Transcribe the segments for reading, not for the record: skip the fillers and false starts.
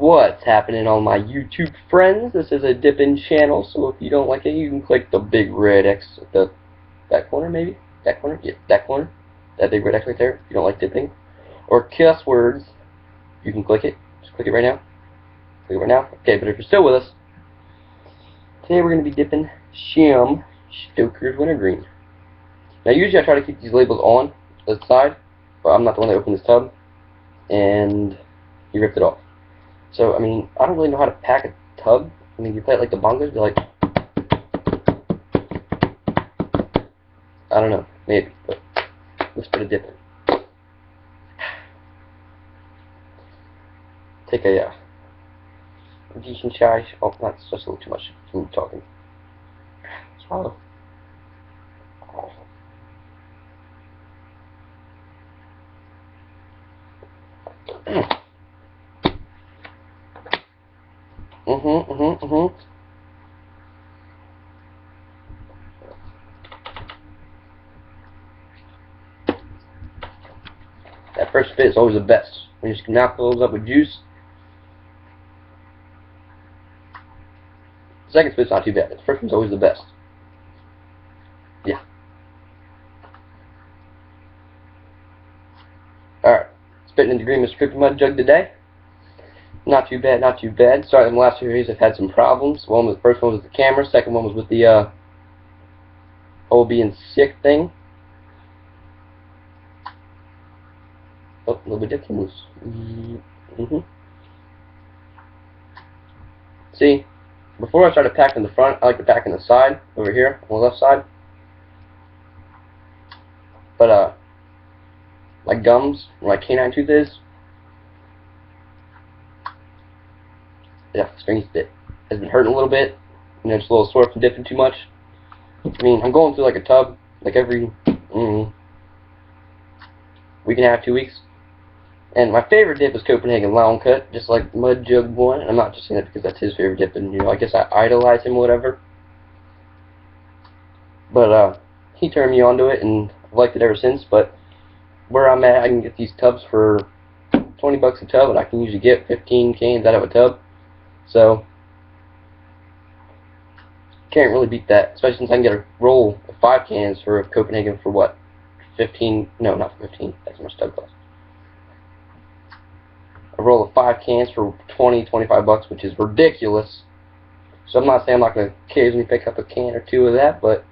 What's happening, all my YouTube friends? This is a dipping channel, so if you don't like it, you can click the big red X at the that corner, maybe? That corner? Yeah, that corner. That big red X right there, if you don't like dipping. Or cuss words, you can click it. Just click it right now. Click it right now. Okay, but if you're still with us, today we're going to be dipping stokers wintergreen. Now usually I try to keep these labels on the side, but I'm not the one that opened this tub, and he ripped it off. So, I mean, I don't really know how to pack a tub. I mean, you play it like the bongos, you're like, I don't know, maybe, but let's put a dip in. Take a decent size. Oh, that's just a little too much food talking. Swallow. That first spit is always the best. When you just knock those up with juice. The second spit's not too bad. The first one's always the best. Yeah. Alright. Spitting into green Mr. Mud Jug today. Not too bad, not too bad. Sorry, in the last series I've had some problems. The first one was the camera, second one was with the whole being sick thing. Oh, a little bit different. See, before I started packing the front, I like to pack in the side, over here, on the left side. But, my gums, where my canine tooth is, yeah, stringy bit has been hurting a little bit. You know, just a little sore from dipping too much. I mean, I'm going through like a tub, like every week and a half, 2 weeks. And my favorite dip is Copenhagen Long Cut, just like Mud Jug 1. And I'm not just saying that because that's his favorite dip, and you know, I guess I idolize him or whatever. But he turned me onto it, and I've liked it ever since. But where I'm at, I can get these tubs for 20 bucks a tub, and I can usually get 15 cans out of a tub. So can't really beat that, especially since I can get a roll of 5 cans for Copenhagen for what? 15? No, not 15. That's how much tub costs. A roll of 5 cans for 20, 25 bucks, which is ridiculous. So I'm not saying I'm not going to occasionally pick up a can or two of that, but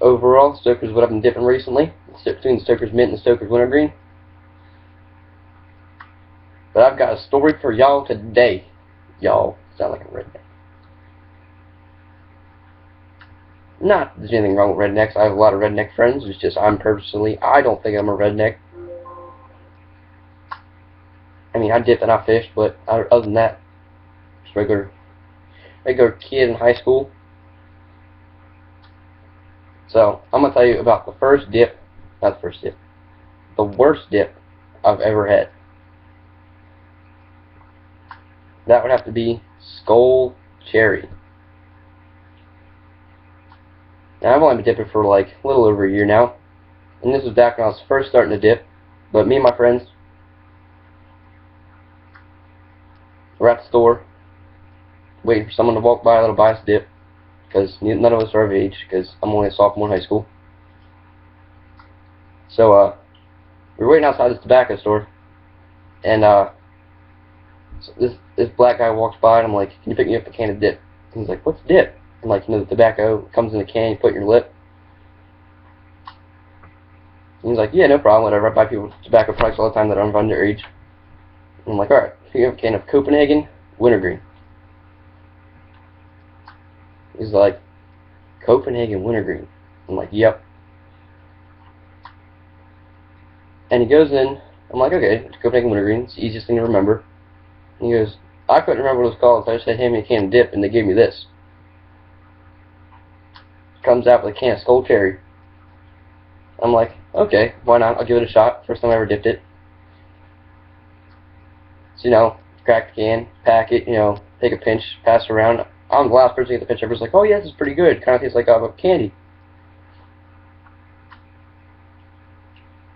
overall, Stokers is what I've been dipping recently. It's between the Stokers Mint and the Stokers Wintergreen. But I've got a story for y'all today. Y'all sound like a redneck. Not that there's anything wrong with rednecks. I have a lot of redneck friends. It's just I don't think I'm a redneck. I mean, I dip and I fish, but other than that, just regular kid in high school. So I'm gonna tell you about the worst dip I've ever had. That would have to be Skull Cherry. Now, I've only been dipping for like a little over a year now, and this was back when I was first starting to dip. But me and my friends were at the store waiting for someone to walk by that'll buy us dip, because none of us are of age, because I'm only a sophomore in high school. So we were waiting outside this tobacco store, and so this black guy walks by, and I'm like, "Can you pick me up a can of dip?" And he's like, "What's dip?" And like, you know, the tobacco comes in a can, you put it in your lip. And he's like, "Yeah, no problem, whatever. I buy people tobacco products all the time that are underage." And I'm like, "Alright, so you have a can of Copenhagen Wintergreen." He's like, "Copenhagen Wintergreen?" I'm like, "Yep." And he goes in. I'm like, "Okay, it's Copenhagen Wintergreen. It's the easiest thing to remember." And he goes, "I couldn't remember what it was called, so I just said, hand me a can of dip, and they gave me this." Comes out with a can of Skull Cherry. I'm like, "Okay, why not? I'll give it a shot." First time I ever dipped it. So, you know, crack the can, pack it, you know, take a pinch, pass it around. I'm the last person to get the pinch. Everyone's like, "Oh yeah, this is pretty good. Kind of tastes like candy."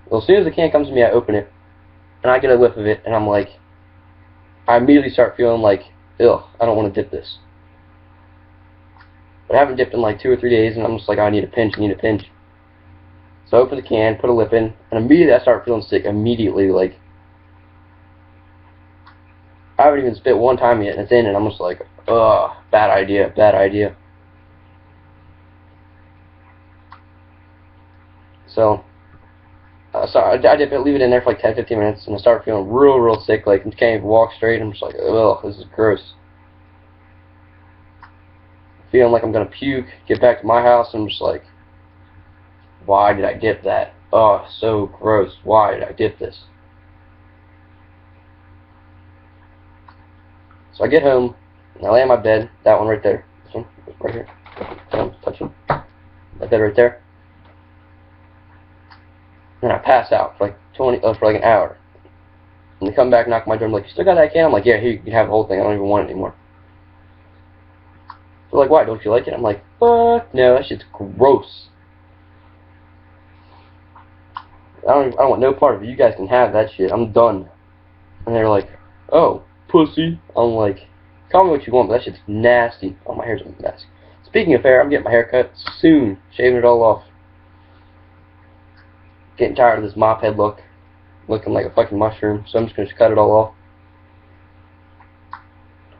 Well, as soon as the can comes to me, I open it. and I get a whiff of it, and I'm like, I immediately start feeling like, ugh, I don't want to dip this. But I haven't dipped in like 2 or 3 days, and I'm just like, I need a pinch, I need a pinch. So I open the can, put a lip in, and immediately I start feeling sick. Immediately, like, I haven't even spit one time yet, and it's in, and I'm just like, ugh, bad idea, bad idea. So, I dip it, leave it in there for like 10, 15 minutes, and I start feeling real, real sick. Like, I can't even walk straight. I'm just like, ugh, this is gross. Feeling like I'm gonna puke. Get back to my house, and I'm just like, why did I dip that? Oh, so gross. Why did I dip this? So I get home, and I lay on my bed. That one right there. This one, right here. Touch them. That bed right there. And I pass out for like for like an hour. And they come back, knock on my door, I'm like, you still got that can? I'm like, yeah, here, you can have the whole thing. I don't even want it anymore. They're like, why? Don't you like it? I'm like, fuck no, that shit's gross. I don't want no part of it. You guys can have that shit. I'm done. And they're like, oh, pussy. I'm like, call me what you want, but that shit's nasty. Oh, my hair's a mess. Speaking of hair, I'm getting my hair cut soon. Shaving it all off. Getting tired of this mop head look. Looking like a fucking mushroom. So I'm just going to cut it all off.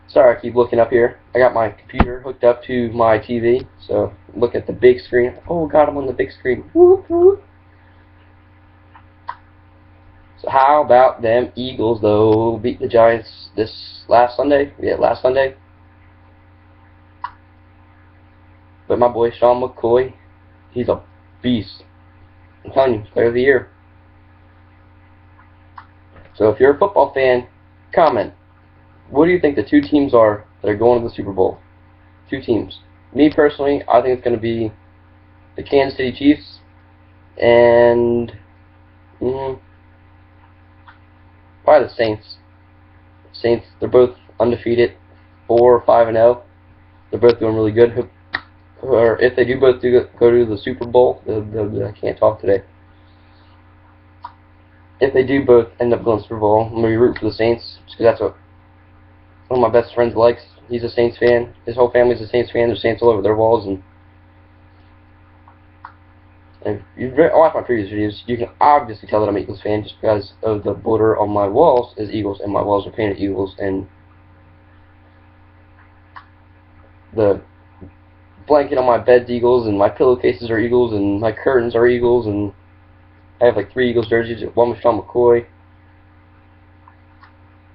Sorry, I keep looking up here. I got my computer hooked up to my TV. So look at the big screen. Oh, God, I'm on the big screen. Woo, woo. So how about them Eagles, though? Beat the Giants this last Sunday. Yeah, last Sunday. But my boy Sean McCoy, he's a beast. I'm telling you, player of the year. So if you're a football fan, comment. What do you think the 2 teams are that are going to the Super Bowl? 2 teams. Me personally, I think it's going to be the Kansas City Chiefs and probably the Saints. Saints, they're both undefeated, 4-5-0. They're both doing really good. Or if they do both go to the Super Bowl, I can't talk today. If they do both end up going to the Super Bowl, I'm going to be rooting for the Saints, just because that's what one of my best friends likes. He's a Saints fan. His whole family's a Saints fan. There's Saints all over their walls. And if you watch my previous videos, you can obviously tell that I'm an Eagles fan just because of the border on my walls is Eagles, and my walls are painted Eagles, and the blanket on my bed's Eagles, and my pillowcases are Eagles, and my curtains are Eagles, and I have like 3 Eagles jerseys, one with Sean McCoy,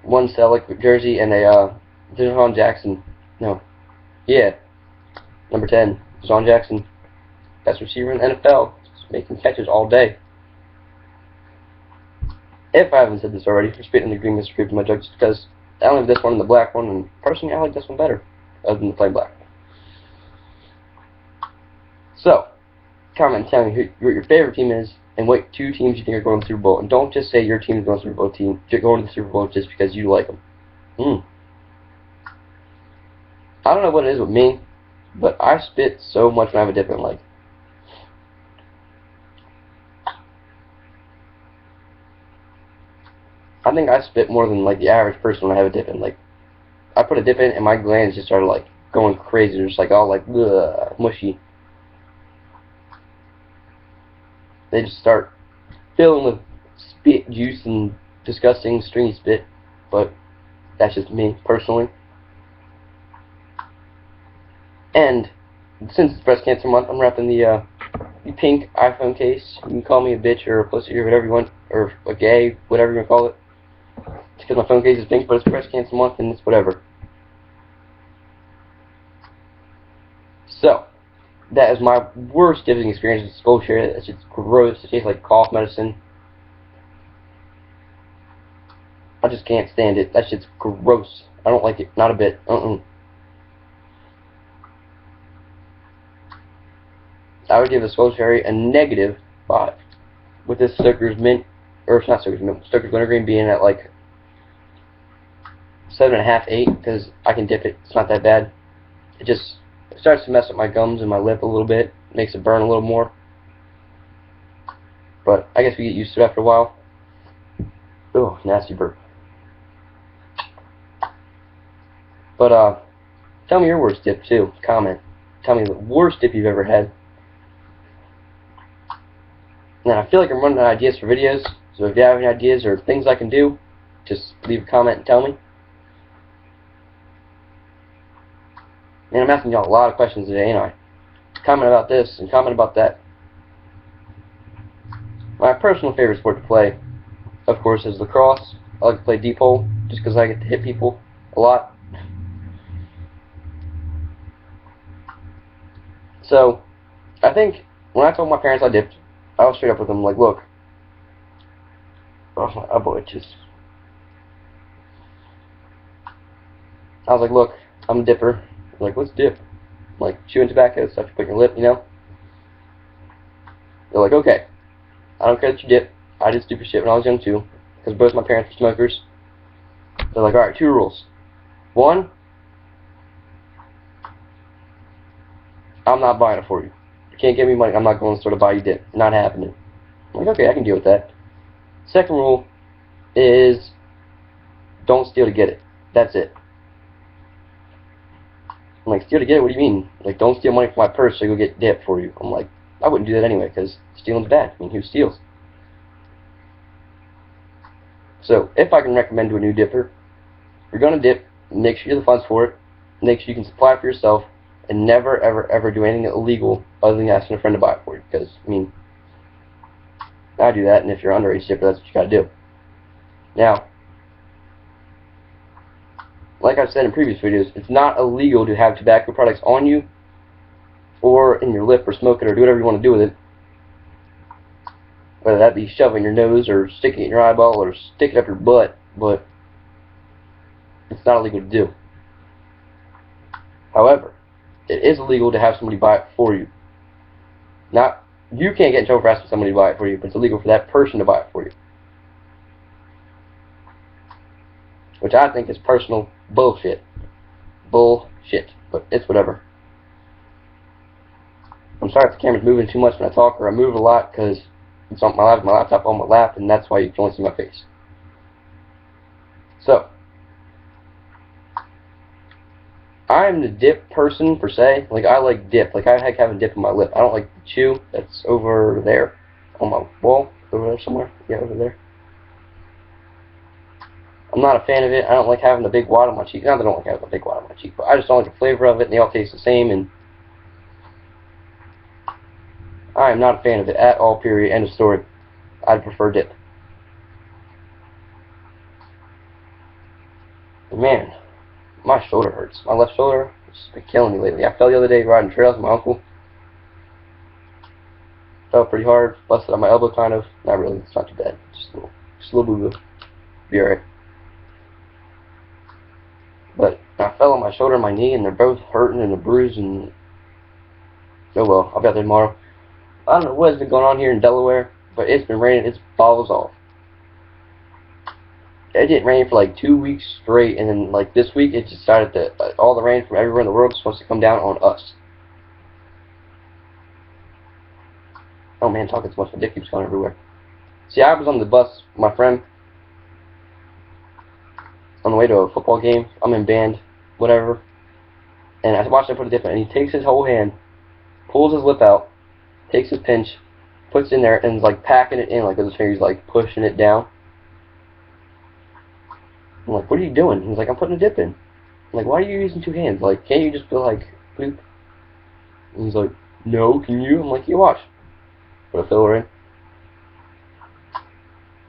one Selleck jersey, and a Deshaun Jackson. No. Yeah. Number 10. Deshaun Jackson. Best receiver in the NFL. Just making catches all day. If I haven't said this already, I'm spitting the green Mr. Creep in my jug just because I only have this one and the black one, and personally I like this one better, other than the plain black. So, comment and tell me who your favorite team is, and what 2 teams you think are going to the Super Bowl. And don't just say your team is going to the Super Bowl team. You're going to the Super Bowl just because you like them. I don't know what it is with me, but I spit so much when I have a dip in. Like, I think I spit more than like the average person when I have a dip in. Like, I put a dip in and my glands just started like going crazy. They're just like all like ugh, mushy. They just start filling with spit juice and disgusting stringy spit. But that's just me personally. And since it's Breast Cancer Month, I'm wrapping the pink iPhone case. You can call me a bitch or a pussy or whatever you want, or a gay, whatever you want to call it. It's because my phone case is pink, but it's Breast Cancer Month and it's whatever. So, that is my worst dipping experience with Scotia. That shit's gross. It tastes like cough medicine. I just can't stand it. That shit's gross. I don't like it. Not a bit. I would give the Scotia a -5. With this Stokers mint, or it's not Stokers mint, Stokers wintergreen being at like 7.5, 8, because I can dip it. It's not that bad. It starts to mess up my gums and my lip a little bit. Makes it burn a little more. But I guess we get used to it after a while. Oh, nasty burp. But, tell me your worst dip, too. Comment. Tell me the worst dip you've ever had. And I feel like I'm running out of ideas for videos, so if you have any ideas or things I can do, just leave a comment and tell me. And I'm asking y'all a lot of questions today, ain't I? Comment about this and comment about that. My personal favorite sport to play, of course, is lacrosse. I like to play deep hole, just because I get to hit people a lot. So, I think, when I told my parents I dipped, I was straight up with them, like, look. Oh, my elbow itches. I was like, look, I'm a dipper. They're like, what's dip? I'm like, chewing tobacco, stuff you put in your lip, you know? They're like, okay. I don't care that you dip. I did stupid shit when I was young, too. Because both my parents were smokers. They're like, alright, 2 rules. 1, I'm not buying it for you. You can't give me money, I'm not going to the store to buy you dip. Not happening. I'm like, okay, I can deal with that. Second rule is don't steal to get it. That's it. I'm like, steal to get it? What do you mean? Like, don't steal money from my purse so I go get dip for you. I'm like, I wouldn't do that anyway, because stealing's bad. I mean, who steals? So, if I can recommend to a new dipper, if you're going to dip, make sure you have the funds for it, make sure you can supply for yourself, and never, ever, ever do anything illegal other than asking a friend to buy it for you. Because, I mean, I do that, and if you're underage dipper, that's what you got to do. Now, like I've said in previous videos, it's not illegal to have tobacco products on you, or in your lip, or smoke it, or do whatever you want to do with it. Whether that be shoving your nose, or sticking it in your eyeball, or sticking it up your butt, but it's not illegal to do. However, it is illegal to have somebody buy it for you. Not, you can't get in trouble for asking somebody to buy it for you, but it's illegal for that person to buy it for you. Which I think is personal bullshit. Bullshit. But it's whatever. I'm sorry if the camera's moving too much when I talk, or I move a lot because it's on my laptop on my lap, and that's why you can only see my face. So, I'm the dip person per se. Like, I like dip. Like, I like having dip in my lip. I don't like the chew. That's over there on my wall. Over there somewhere. Yeah, over there. I'm not a fan of it. I don't like having a big wad on my cheek. Not that I don't like having a big wad on my cheek, but I just don't like the flavor of it, and they all taste the same, and I am not a fan of it at all, period. End of story. I'd prefer dip. But man, my shoulder hurts. My left shoulder has been killing me lately. I fell the other day riding trails with my uncle. Fell pretty hard. Busted on my elbow, kind of. Not really. It's not too bad. Just a little boo-boo. Be alright. But I fell on my shoulder and my knee, and they're both hurting and a bruise, and oh well, I'll be out there tomorrow. I don't know what has been going on here in Delaware, but it's been raining its balls off. It didn't rain for like 2 weeks straight, and then like this week it decided that all the rain from everywhere in the world is supposed to come down on us. Oh man, talking too much, my dick keeps going everywhere. See, I was on the bus with my friend on the way to a football game. I'm in band, whatever, and I watched him put a dip in, and he takes his whole hand, pulls his lip out, takes his pinch, puts it in there, and is like packing it in, like with his fingers, like pushing it down. I'm like, what are you doing? He's like, I'm putting a dip in. I'm like, why are you using 2 hands? Like, can't you just be like, bloop? And he's like, no, can you? I'm like, you watch. Put a filler in.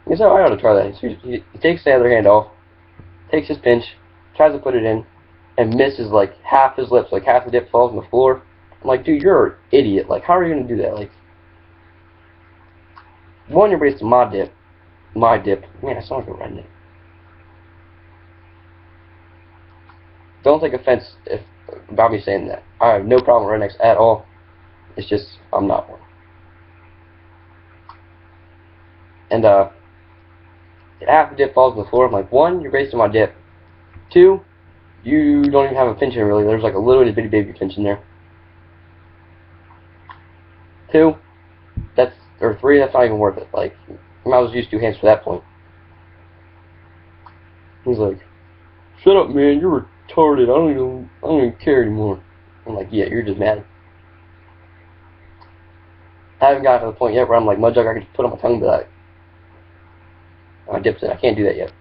He said, oh, I ought to try that. So he takes the other hand off, takes his pinch, tries to put it in, and misses like half his lips, like half the dip falls on the floor. I'm like, dude, you're an idiot. Like, how are you going to do that? Like, one, you're wasting my dip. My dip. Man, I sound like a redneck. Don't take offense about me saying that. I have no problem with rednecks at all. It's just, I'm not one. And, half the dip falls on the floor. I'm like, 1, you're wasting my dip. 2, you don't even have a pinch in really. There's like a little bitty baby pinch in there. 2, or 3, that's not even worth it. Like, I might as well use 2 hands for that point. He's like, shut up, man, you're retarded. I don't even care anymore. I'm like, yeah, you're just mad. I haven't gotten to the point yet where I'm like, Mud Jug, I can just put on my tongue and be like, I dipped it. I can't do that yet.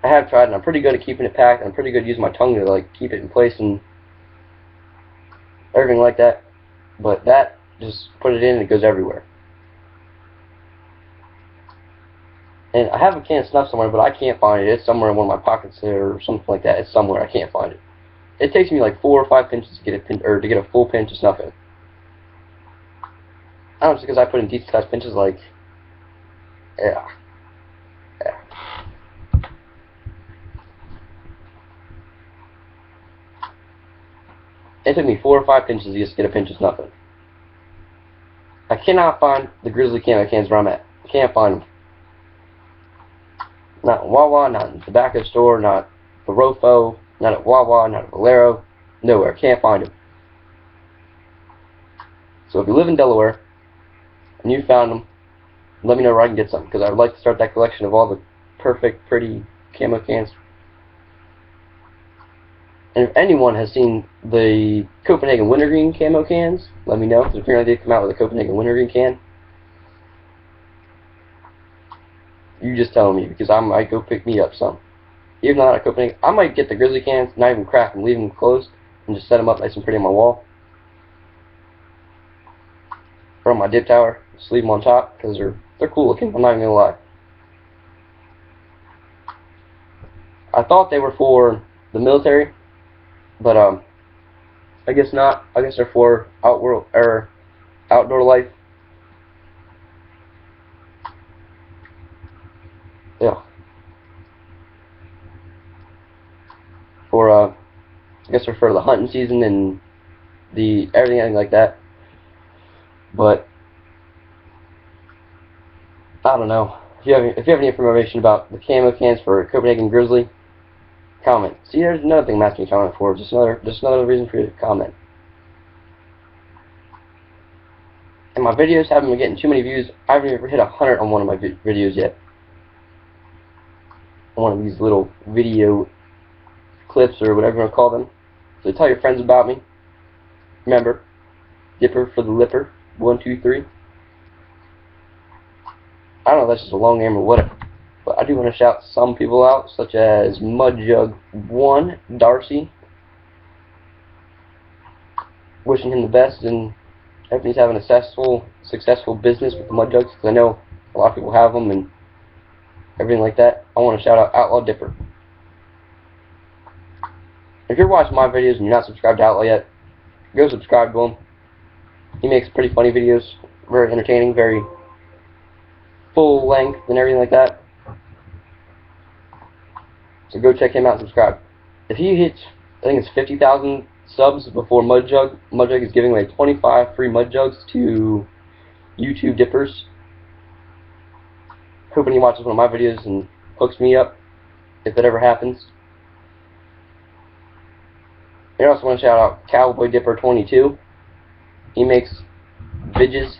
I have tried, and I'm pretty good at keeping it packed, and I'm pretty good at using my tongue to like keep it in place and everything like that. But that, just put it in and it goes everywhere. And I have a can of snuff somewhere, but I can't find it. It's somewhere in one of my pockets or something like that. It's somewhere. I can't find it. It takes me like 4 or 5 pinches to get a full pinch of snuff in. I don't know, just because I put in decent sized pinches, like, yeah. It took me 4 or 5 pinches to just get a pinch of snuff in. I cannot find the Grizzly camo cans where I'm at. I can't find them. Not in Wawa, not in the tobacco store, not the Rofo, not at Wawa, not at Valero. Nowhere. Can't find them. So if you live in Delaware and you found them, let me know where I can get some, because I would like to start that collection of all the perfect, pretty camo cans. And if anyone has seen the Copenhagen wintergreen camo cans, let me know, because apparently they come out with a Copenhagen wintergreen can. You just tell me, because I might go pick me up some. Even though I'm not a Copenhagen, I might get the Grizzly cans, not even crack them, leave them closed, and just set them up nice and pretty on my wall. Or on my dip tower, just leave them on top, because they're cool looking, I'm not even going to lie. I thought they were for the military, but I guess not. I guess they're for outdoor life. Yeah. For I guess they're for the hunting season and the everything like that. But I don't know. If you have any information about the camo cans for Copenhagen Grizzly, comment. See, there's another thing I'm asking you to comment for. Just another reason for you to comment. And my videos haven't been getting too many views. I haven't even hit 100 on one of my videos yet. On one of these little video clips or whatever you want to call them. So tell your friends about me. Remember, Dipper for the Lipper. 1, 2, 3. I don't know if that's just a long name or whatever. But I do want to shout some people out, such as Mudjug1, Darcy. Wishing him the best, and hoping he's having a successful business with the Mud Jugs, because I know a lot of people have them and everything like that. I want to shout out Outlaw Dipper. If you're watching my videos and you're not subscribed to Outlaw yet, go subscribe to him. He makes pretty funny videos, very entertaining, very full length and everything like that. So go check him out and subscribe. If he hits, I think it's 50,000 subs before Mudjug is giving away 25 free Mud Jugs to YouTube dippers. Hoping he watches one of my videos and hooks me up, if that ever happens. I also want to shout out Cowboy Dipper 22. He makes videos.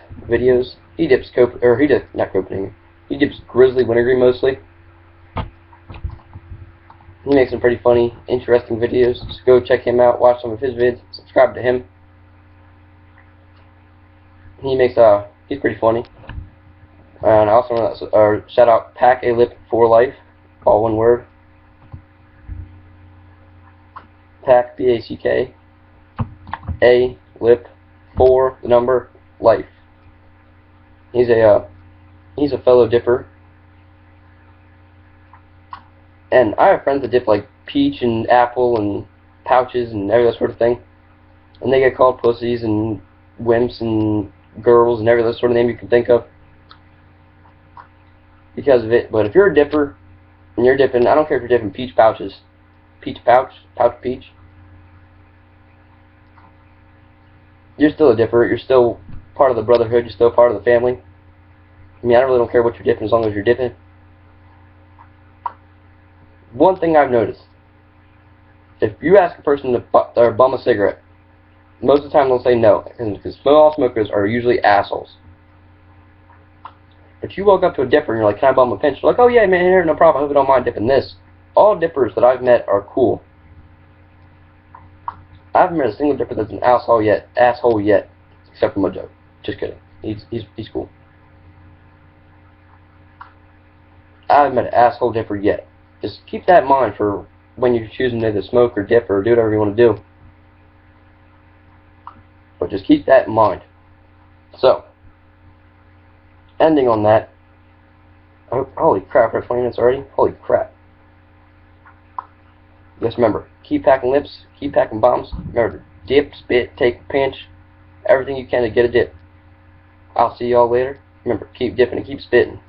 He dips He dips Grizzly wintergreen mostly. He makes some pretty funny, interesting videos. Just go check him out, watch some of his vids, subscribe to him. He's pretty funny. And I also want to shout out Pack a Lip for Life, all one word. Pack, P-A-C-K, A Lip for the number life. He's a fellow dipper. And I have friends that dip like peach and apple and pouches and every that sort of thing. And they get called pussies and wimps and girls and every other sort of name you can think of because of it. But if you're a dipper and you're dipping, I don't care if you're dipping peach pouches, pouch peach, you're still a dipper. You're still part of the brotherhood. You're still part of the family. I mean, I really don't care what you're dipping as long as you're dipping. One thing I've noticed, if you ask a person to bum a cigarette, most of the time they'll say no, because all smokers are usually assholes. But you walk up to a dipper and you're like, can I bum a pinch? They're like, oh yeah, man, here, no problem. I hope you don't mind dipping this. All dippers that I've met are cool. I haven't met a single dipper that's an asshole yet, except for Mojo. Just kidding. He's cool. I haven't met an asshole dipper yet. Just keep that in mind for when you're choosing to either smoke or dip or do whatever you want to do. But just keep that in mind. So, ending on that. Oh, holy crap, we're 20 minutes already? Holy crap. Just remember, keep packing lips, keep packing bombs. Remember to dip, spit, take a pinch, everything you can to get a dip. I'll see y'all later. Remember, keep dipping and keep spitting.